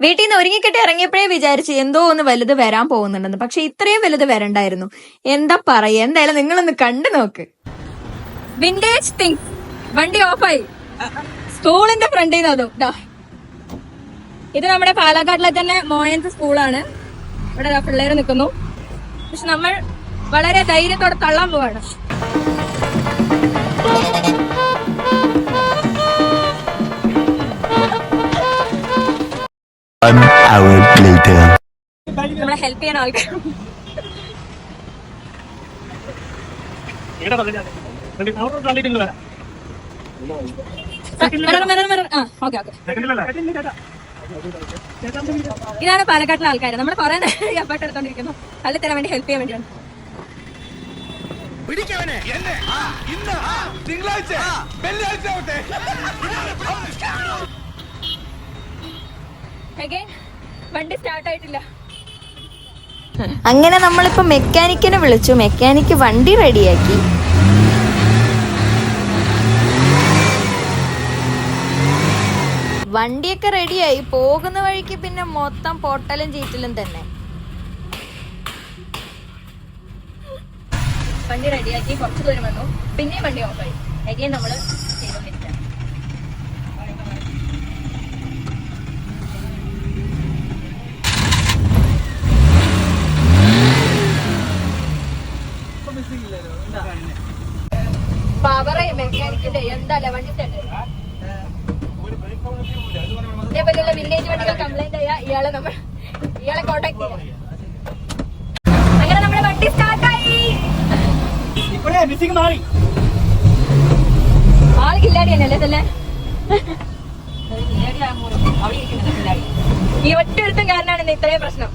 വീട്ടിൽ നിന്ന് ഒരുങ്ങിക്കെട്ടി ഇറങ്ങിയപ്പോഴേ വിചാരിച്ചു എന്തോ ഒന്ന് വലുത് വരാൻ പോകുന്നുണ്ടെന്ന്. പക്ഷെ ഇത്രയും വലുത് വരണ്ടായിരുന്നു. എന്താ പറയാ, എന്തായാലും നിങ്ങളൊന്ന് കണ്ടു നോക്ക്. Vintage things. വണ്ടി ഓഫായി സ്കൂളിന്റെ ഫ്രണ്ടിൽ നിന്ന് അതും. ഇത് നമ്മുടെ പാലക്കാട്ടിലെ തന്നെ മോയൻസ് സ്കൂളാണ്. ഇവിടെ പിള്ളേര് നിൽക്കുന്നു. പക്ഷെ നമ്മൾ വളരെ ധൈര്യത്തോടെ തള്ളാൻ പോവാണ്. നമ്മളെ ഹെൽപ്പ് ചെയ്യാൻ ആൾക്കാർ ഇതാണ് പാലക്കാട്ടിലെ ആൾക്കാർ. നമ്മൾ കുറെ എഫേർട്ട് എടുത്തോണ്ടിരിക്കുന്നു അതിൽ തരാൻ വേണ്ടി ഹെൽപ്പ് ചെയ്യാൻ വേണ്ടിയാണ്. വണ്ടി സ്റ്റാർട്ട് ആയിട്ടില്ല. അങ്ങനെ നമ്മളിപ്പോ മെക്കാനിക്കിനെ വിളിച്ചു. മെക്കാനിക്ക് വണ്ടി റെഡിയാക്കി. വണ്ടിയൊക്കെ റെഡിയായി. പോകുന്ന വഴിക്ക് പിന്നെ മൊത്തം പൊട്ടലും ചീറ്റലും തന്നെ. വണ്ടി റെഡിയാക്കി കുറച്ചു ദൂരം വന്നു. പിന്നെയും വണ്ടി ഓഫായി. അഗൈൻ നമ്മള് ചെയ്തോണ്ടിരിക്കുക. പവറേ മെക്കാനിക്കിന്റെ എന്താ വണ്ടി സെറ്റ്. ഇതേപോലെയുള്ള വില്ലേജ് വണ്ടികൾ കംപ്ലൈന്റ് ആയ ഇയാളെ കോണ്ടാക്ട് ചെയ്യാം. അങ്ങനെ നമ്മുടെ വണ്ടി സ്റ്റാർട്ടായി. ആള് കില്ലാടി തന്നെയല്ലേ ഇതല്ലേ? ഈ ഒറ്റ ഒരുത്തം കാരനാണ് ഇത്രയും പ്രശ്നം.